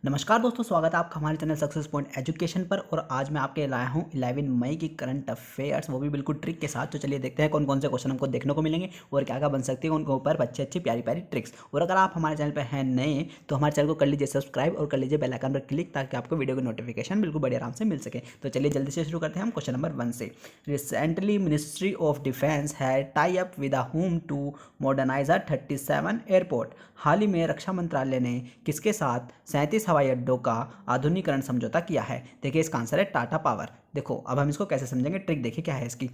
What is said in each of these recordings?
नमस्कार दोस्तों, स्वागत है आपका हमारे चैनल सक्सेस पॉइंट एजुकेशन पर। और आज मैं आपके लाया हूं 11 मई की करंट अफेयर्स, वो भी बिल्कुल ट्रिक के साथ। तो चलिए देखते हैं कौन कौन से क्वेश्चन हमको देखने को मिलेंगे और क्या क्या बन सकती है उनके ऊपर अच्छी अच्छी प्यारी प्यारी ट्रिक्स। और अगर आप हमारे चैनल पर हैं नए तो हमारे चैनल को कर लीजिए सब्सक्राइब और कर लीजिए बेल आइकन पर क्लिक, ताकि आपको वीडियो की नोटिफिकेशन बिल्कुल बड़े आराम से मिल सके। तो चलिए जल्दी से शुरू करते हैं हम क्वेश्चन नंबर 1 से। Recently ministry of defence has tie up with home to modernise 37 airport. हाल ही में रक्षा मंत्रालय ने किसके साथ 37 हवाई अड्डों का आधुनिकीकरण समझौता किया है? देखिए इसका आंसर है टाटा पावर। देखो अब हम इसको कैसे समझेंगे, ट्रिक देखिए क्या है इसकी।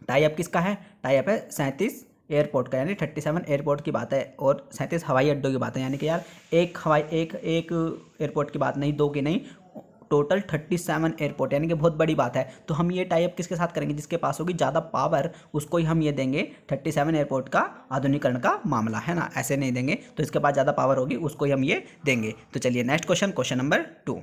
टाई अप किसका है? टाई अप है 37 एयरपोर्ट का, यानी 37 एयरपोर्ट की बात है और 37 हवाई अड्डों की बात है। यानी कि यार एक एयरपोर्ट की बात नहीं, दो की नहीं, टोटल 37 एयरपोर्ट, यानी कि बहुत बड़ी बात है। तो हम ये टाई अप किसके साथ करेंगे? जिसके पास होगी ज़्यादा पावर उसको ही हम ये देंगे 37 एयरपोर्ट का आधुनिकीकरण का मामला, है ना। ऐसे नहीं देंगे, तो इसके पास ज़्यादा पावर होगी उसको ही हम ये देंगे। तो चलिए next question, question number 2।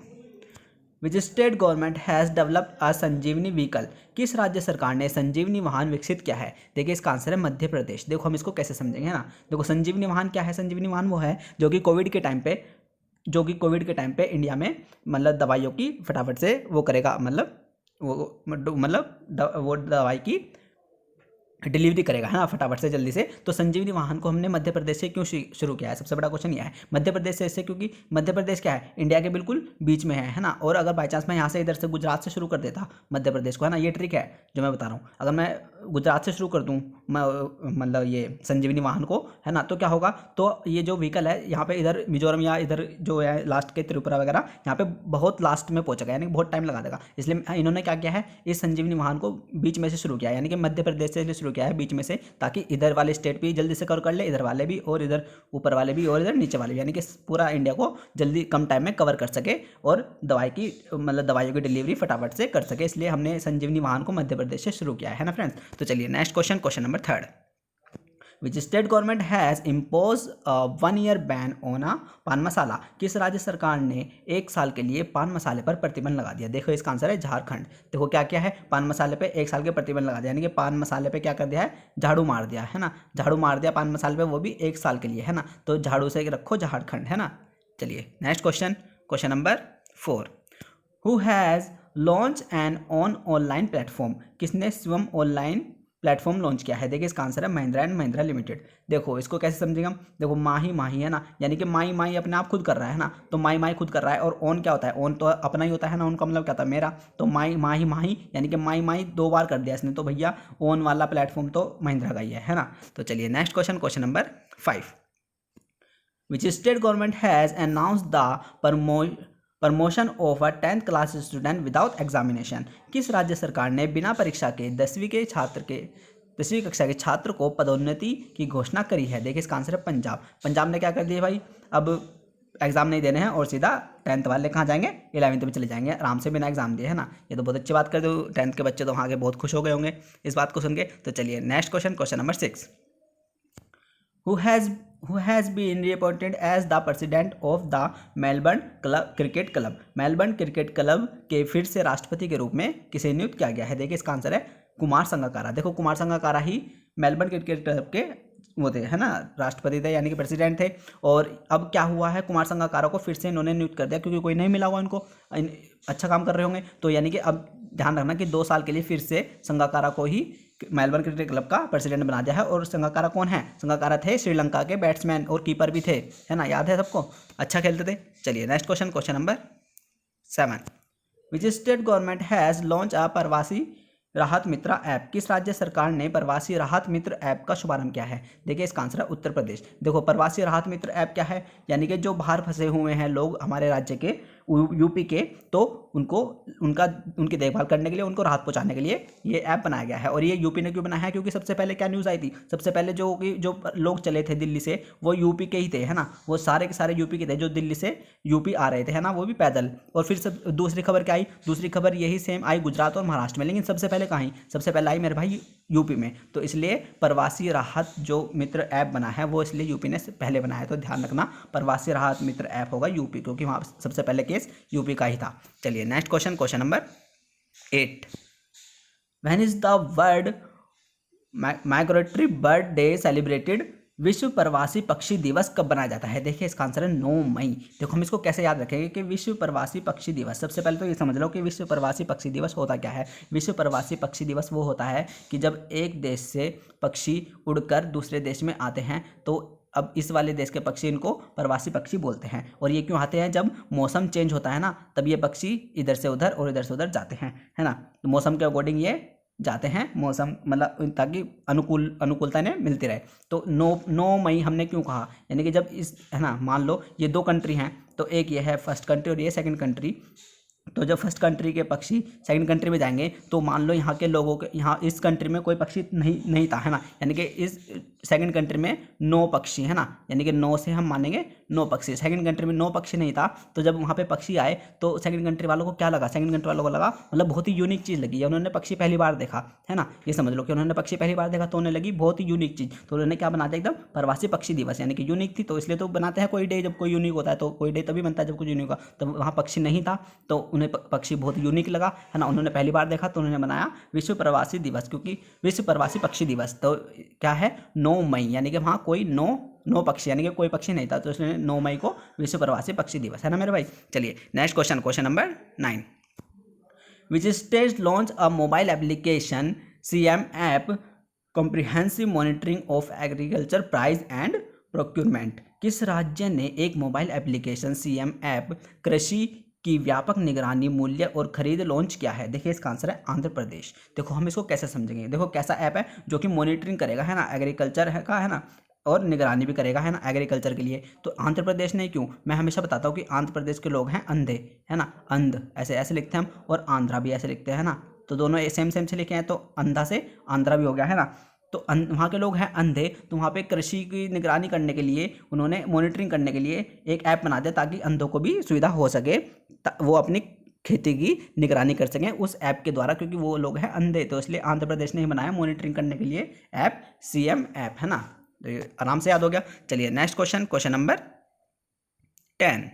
Which state government has developed a Sanjeevani vehicle. किस राज्य सरकार ने संजीवनी वाहन विकसित किया है? देखिए इसका आंसर है मध्य प्रदेश। देखो हम इसको कैसे समझेंगे, है ना। देखो संजीवनी वाहन क्या है? संजीवनी वाहन वो है जो कि कोविड के टाइम पे इंडिया में मतलब दवाइयों की फटाफट से वो करेगा, वो दवाई की डिलीवरी करेगा, है ना, फटाफट से जल्दी से। तो संजीवनी वाहन को हमने मध्य प्रदेश से क्यों शुरू किया है? सबसे बड़ा क्वेश्चन यह है मध्य प्रदेश से, इससे क्योंकि मध्य प्रदेश क्या है, इंडिया के बिल्कुल बीच में है ना। और अगर बाई चांस मैं यहाँ से इधर से गुजरात से शुरू कर देता मध्य प्रदेश को, है ना, ये ट्रिक है जो मैं बता रहा हूँ। अगर मैं गुजरात से शुरू कर दूँ मतलब ये संजीवनी वाहन को, है ना, तो क्या होगा, तो ये जो व्हीकल है यहाँ पे इधर मिजोरम या इधर जो है लास्ट के त्रिपुरा वगैरह, यहाँ पे बहुत लास्ट में पहुंचेगा, यानी बहुत टाइम लगा देगा। इसलिए इन्होंने क्या किया है, इस संजीवनी वाहन को बीच में से शुरू किया, यानी कि मध्य प्रदेश से शुरू किया है बीच में से, ताकि इधर वाले स्टेट भी जल्दी से कवर कर ले, इधर वाले भी, और इधर ऊपर वाले भी, और इधर नीचे वाले भी, यानी कि पूरा इंडिया को जल्दी कम टाइम में कवर कर सके और दवाइयों की डिलीवरी फटाफट से कर सके। इसलिए हमने संजीवनी वाहन को मध्य प्रदेश से शुरू किया है ना फ्रेंड्स। तो चलिए next question, question number 3। Which state government has impose 1 year ban on a पान मसाला। किस राज्य सरकार ने 1 साल के लिए पान मसाले पर प्रतिबंध लगा दिया? देखो इसका आंसर है झारखंड। देखो क्या क्या है, पान मसाले पे 1 साल के प्रतिबंध लगा दिया, यानी कि पान मसाले पे क्या कर दिया है, झाड़ू मार दिया, है ना, झाड़ू मार दिया पान मसाले पे, वो भी 1 साल के लिए, है ना। तो झाड़ू से रखो झारखंड, है ना। चलिए next question, question number 4। Who has launch an online platform. किसने स्वयं ऑनलाइन प्लेटफॉर्म लॉन्च किया है? देखिए इसका आंसर है महिंद्रा एंड महिंद्रा लिमिटेड। देखो इसको कैसे समझेंगे हम, देखो माही है ना, यानी कि माई अपने आप खुद कर रहा है ना, तो माई खुद कर रहा है। और ओन क्या होता है? ओन तो अपना ही होता है ना, ओन का मतलब क्या होता है, मेरा। तो माही यानी कि माई 2 बार कर दिया इसने, तो भैया ओन वाला प्लेटफॉर्म तो महिंद्रा का ही है ना। तो चलिए next question, question number 5। Which state government has announce the promotion of a 10th class student without examination. किस राज्य सरकार ने बिना परीक्षा के 10वीं कक्षा के छात्र को पदोन्नति की घोषणा करी है? देखिए इसका आंसर है पंजाब। पंजाब ने क्या कर दिया भाई, अब एग्जाम नहीं देने हैं और सीधा 10th वाले कहाँ जाएंगे, 11th में चले जाएंगे आराम से बिना एग्जाम दिए, है ना। ये तो बहुत अच्छी बात कर दो, 10th के बच्चे तो वहाँ के बहुत खुश हो गए होंगे इस बात को सुन के। तो चलिए next question, question number 6। who has been reappointed as the president of the Melbourne cricket club. Melbourne cricket club के फिर से राष्ट्रपति के रूप में किसे नियुक्त किया गया है? देखिए इसका आंसर है कुमार संगकारा। देखो कुमार संगकारा ही मेलबर्न क्रिकेट क्लब के वो थे, है ना, राष्ट्रपति थे, यानी कि प्रेसिडेंट थे। और अब क्या हुआ है, कुमार संगकारा को फिर से इन्होंने नियुक्त कर दिया, क्योंकि कोई नहीं मिला हुआ इनको, अच्छा काम कर रहे होंगे। तो यानी कि अब ध्यान रखना कि 2 साल के लिए फिर से संगकारा को ही मेलबर्न क्रिकेट क्लब का प्रेसिडेंट बना दिया है। और संगकारा कौन है? संगकारा थे श्रीलंका के बैट्समैन और कीपर भी थे, है ना, याद है सबको, अच्छा खेलते थे। चलिए next question, question number 7। Which state government has launch a प्रवासी राहत मित्र ऐप। किस राज्य सरकार ने प्रवासी राहत मित्र ऐप का शुभारंभ किया है? देखिए इसका आंसर है उत्तर प्रदेश। देखो प्रवासी राहत मित्र ऐप क्या है, यानी कि जो बाहर फंसे हुए हैं लोग हमारे राज्य के, यूपी के, तो उनकी देखभाल करने के लिए, उनको राहत पहुंचाने के लिए ये ऐप बनाया गया है। और ये यूपी ने क्यों बनाया है? क्योंकि सबसे पहले क्या न्यूज़ आई थी, सबसे पहले जो लोग चले थे दिल्ली से, वो यूपी के ही थे, है ना, वो सारे के सारे यूपी के थे जो दिल्ली से यूपी आ रहे थे, है ना, वो भी पैदल। और फिर दूसरी खबर क्या आई? दूसरी खबर यही सेम आई गुजरात और महाराष्ट्र में, लेकिन सबसे पहले कहाँ आई? सबसे पहले आई मेरे भाई यूपी में। तो इसलिए प्रवासी राहत जो मित्र ऐप बना है वो इसलिए यूपी ने पहले बनाया है। तो ध्यान रखना प्रवासी राहत मित्र ऐप होगा यूपी, क्योंकि वहाँ सबसे पहले केस यूपी का ही था। चलिए next question, question number 8। When is the world migratory bird day celebrated? विश्व प्रवासी पक्षी दिवस कब बनाया जाता है? देखिए इसका आंसर है 9 मई। देखो हम इसको कैसे याद रखेंगे कि विश्व प्रवासी पक्षी दिवस, सबसे पहले तो ये समझ लो कि विश्व प्रवासी पक्षी दिवस होता क्या है। विश्व प्रवासी पक्षी दिवस वो होता है कि जब एक देश से पक्षी उड़कर दूसरे देश में आते हैं, तो अब इस वाले देश के पक्षी इनको प्रवासी पक्षी बोलते हैं। और ये क्यों आते हैं? जब मौसम चेंज होता है ना, तब ये पक्षी इधर से उधर और इधर से उधर जाते हैं, है ना। तो मौसम के अकॉर्डिंग ये जाते हैं, मौसम मतलब ताकि अनुकूलता इन्हें मिलती रहे। तो 9 मई हमने क्यों कहा? यानी कि जब इस, है ना, मान लो ये 2 कंट्री हैं, तो एक ये है फर्स्ट कंट्री और ये सेकंड कंट्री। तो जब फर्स्ट कंट्री के पक्षी सेकंड कंट्री में जाएंगे, तो मान लो यहाँ के लोगों के, यहाँ इस कंट्री में कोई पक्षी नहीं था, है ना, यानी कि इस सेकंड कंट्री में 9 पक्षी, है ना, यानी कि 9 से हम मानेंगे 9 पक्षी। सेकंड कंट्री में 9 पक्षी नहीं था, तो जब वहाँ पे पक्षी आए तो सेकंड कंट्री वालों को क्या लगा? सेकंड कंट्री वालों को लगा मतलब बहुत ही यूनिक चीज़ लगी, या उन्होंने पक्षी पहली बार देखा, है ना, ये समझ लो कि उन्होंने पक्षी पहली बार देखा तो उन्हें लगी बहुत ही यूनिक चीज़, तो उन्होंने क्या बना दिया एकदम प्रवासी पक्षी दिवस, यानी कि यूनिक थी तो इसलिए तो बनाते हैं कोई डे, जब कोई यूनिक होता है तो कोई डे तभी बनता है जब कोई यूनिक होगा। तो वहाँ पक्षी नहीं था तो उन्हें पक्षी बहुत यूनिक लगा, है ना, उन्होंने पहली बार देखा तो उन्होंने बनाया विश्व प्रवासी दिवस, क्योंकि विश्व प्रवासी पक्षी दिवस तो क्या है 9 मई, यानी कि वहाँ कोई 9 पक्षी, यानी कि कोई पक्षी नहीं था, तो इसलिए 9 मई को विश्व प्रवासी पक्षी दिवस, है ना मेरे भाई। चलिए next question number 9। Which state launch a mobile application CM app comprehensive monitoring of agriculture price and procurement? किस राज्य ने एक मोबाइल एप्लीकेशन CM ऐप कृषि की व्यापक निगरानी, मूल्य और खरीद लॉन्च किया है? देखिए इसका आंसर है आंध्र प्रदेश। देखो हम इसको कैसे समझेंगे? देखो कैसा ऐप है जो कि मॉनिटरिंग करेगा, है ना, एग्रीकल्चर का, है ना, और निगरानी भी करेगा, है ना, एग्रीकल्चर के लिए। तो आंध्र प्रदेश ने क्यों? मैं हमेशा बताता हूँ कि आंध्र प्रदेश के लोग हैं अंधे, है ना, अंध ऐसे लिखते हैं हम, और आंध्रा भी ऐसे लिखते हैं, है ना, तो दोनों सेम से लिखे हैं, तो अंधा से आंध्रा भी हो गया, है ना। तो वहाँ के लोग हैं अंधे, तो वहाँ पे कृषि की निगरानी करने के लिए उन्होंने मॉनिटरिंग करने के लिए एक ऐप बना दिया ताकि अंधों को भी सुविधा हो सके, वो अपनी खेती की निगरानी कर सकें उस ऐप के द्वारा, क्योंकि वो लोग हैं अंधे। तो इसलिए आंध्र प्रदेश ने ही बनाया मॉनिटरिंग करने के लिए ऐप CM ऐप, है ना, तो ये आराम से याद हो गया। चलिए next question number 10।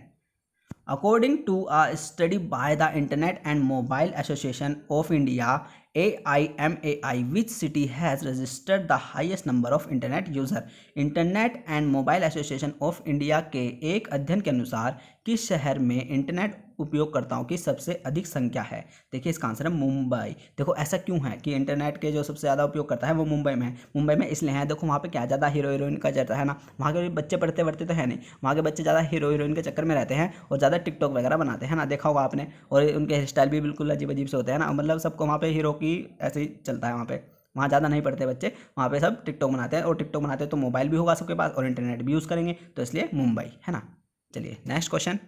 According to a study by the Internet and Mobile Association of India AIMAI, which city has registered the highest number of internet user? Internet and mobile association of India के एक अध्ययन के अनुसार किस शहर में internet उपयोगकर्ताओं की सबसे अधिक संख्या है? देखिए इसका आंसर है मुंबई। देखो ऐसा क्यों है कि इंटरनेट के जो सबसे ज़्यादा उपयोग करता है वो मुंबई में है। मुंबई में इसलिए है, देखो वहाँ पे क्या ज़्यादा हीरो हीरोइन का चलता है ना, वहाँ के बच्चे पढ़ते वढ़ते तो है नहीं, वहाँ के बच्चे ज़्यादा हीरो हीरोइन के चक्कर में रहते हैं और ज़्यादा टिकटॉक वगैरह बनाते हैं ना, देखा होगा आपने, और उनके हेयर स्टाइल भी बिल्कुल अजीब अजीब से होते हैं ना, मतलब सबको वहाँ पे हीरो की ऐसे ही चलता है। वहाँ ज़्यादा नहीं पढ़ते बच्चे, वहाँ पे सब टिकटॉक बनाते हैं, और टिकटॉक बनाते हैं तो मोबाइल भी होगा सबके पास और इंटरनेट भी यूज़ करेंगे, तो इसलिए मुंबई, है ना। चलिए next question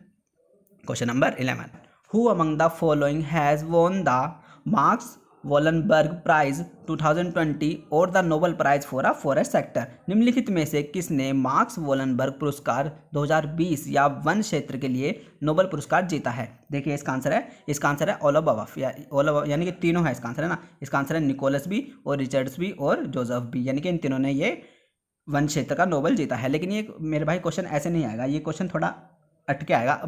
number 11। Who among the following has won the Marcus Wallenberg prize 2020 और the Nobel prize for a forest sector? निम्नलिखित में से किसने मार्क्स वॉलनबर्ग पुरस्कार 2020 या वन क्षेत्र के लिए नोबेल पुरस्कार जीता है? देखिए इसका आंसर है ऑल ऑफ, यानी कि तीनों है इसका आंसर, है ना। इसका आंसर है निकोलस भी और रिचर्ड्स भी और जोसेफ भी, यानी कि इन तीनों ने ये वन क्षेत्र का नोबेल जीता है। लेकिन ये मेरे भाई क्वेश्चन ऐसे नहीं आएगा, ये क्वेश्चन थोड़ा अटके आएगा,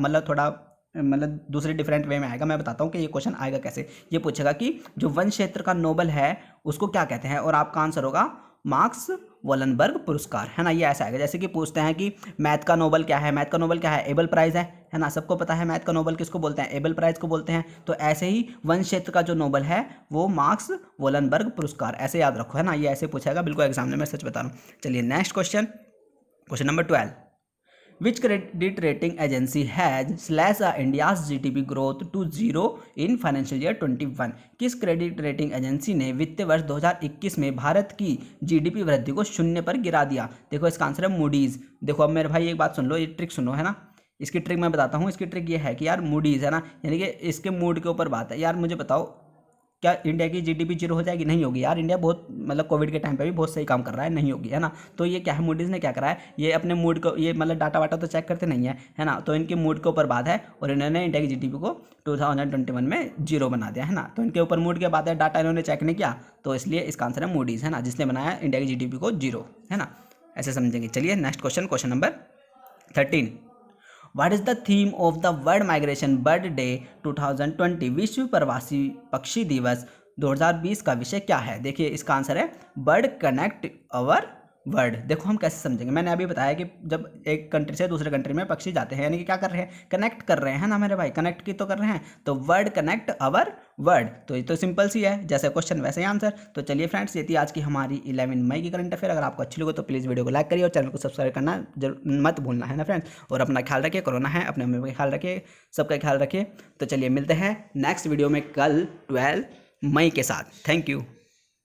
मतलब दूसरे डिफरेंट वे में आएगा। मैं बताता हूँ कि ये क्वेश्चन आएगा कैसे। ये पूछेगा कि जो वन क्षेत्र का नोबेल है उसको क्या कहते हैं, और आपका आंसर होगा मार्क्स वॉलनबर्ग पुरस्कार, है ना। ये ऐसा आएगा जैसे कि पूछते हैं कि मैथ का नोबेल क्या है, मैथ का नोबेल क्या है, एबल प्राइज है ना, सबको पता है मैथ का नोबेल किसको बोलते हैं, एबल प्राइज को बोलते हैं। तो ऐसे ही वन क्षेत्र का जो नोबेल है वो मार्क्स वॉलनबर्ग पुरस्कार, ऐसे याद रखो, है ना, ये ऐसे पूछेगा बिल्कुल एग्जाम में, मैं सच बता रहा हूँ। चलिए next question number 12। Which credit rating agency has slashed India's GDP growth to 0 in financial year 21? किस क्रेडिट रेटिंग एजेंसी ने वित्तीय वर्ष 2021 में भारत की GDP वृद्धि को 0 पर गिरा दिया? देखो इसका आंसर है मूडीज़। देखो अब मेरे भाई एक बात सुन लो, ये ट्रिक सुनो, है ना। इसकी ट्रिक मैं बताता हूँ। इसकी ट्रिक ये है कि यार मूडीज़, है ना, यानी कि इसके मूड के ऊपर बात है। यार मुझे बताओ क्या इंडिया की GDP 0 हो जाएगी? नहीं होगी यार, इंडिया बहुत मतलब कोविड के टाइम पे भी बहुत सही काम कर रहा है, नहीं होगी, है ना। तो ये क्या है, मूडीज़ ने क्या करा है, ये अपने मूड को, ये मतलब डाटा वाटा तो चेक करते नहीं है ना, तो इनके मूड के ऊपर बात है और इन्होंने इंडिया की GDP को 2021 में 0 बना दिया, है ना। तो इनके ऊपर मूड के बात है, डाटा इन्होंने चेक नहीं किया, तो इसलिए इसका आंसर है मूडीज़, है ना, जिसने बनाया इंडिया की GDP को 0, है ना, ऐसे समझेंगे। चलिए next question number 13। What is the theme of the World Migration Bird Day 2020? विश्व प्रवासी पक्षी दिवस 2020 का विषय क्या है? देखिए इसका आंसर है बर्ड कनेक्ट अवर वर्ड। देखो हम कैसे समझेंगे, मैंने अभी बताया कि जब एक कंट्री से दूसरे कंट्री में पक्षी जाते हैं, यानी कि क्या कर रहे हैं, कनेक्ट कर रहे हैं ना मेरे भाई, कनेक्ट की तो कर रहे हैं, तो वर्ड कनेक्ट अवर वर्ड। तो ये तो सिंपल सी है, जैसे क्वेश्चन वैसे ही आंसर। तो चलिए फ्रेंड्स, ये थी आज की हमारी 11 मई की करंट अफेयर। अगर आपको अच्छी लगे तो प्लीज़ वीडियो को लाइक करिए और चैनल को सब्सक्राइब करना मत भूलना है ना फ्रेंड्स। और अपना ख्याल रखिए, कोरोना है, अपने मम्मी का ख्याल रखिए, सबका ख्याल रखिए। तो चलिए मिलते हैं नेक्स्ट वीडियो में कल 12 मई के साथ। Thank you.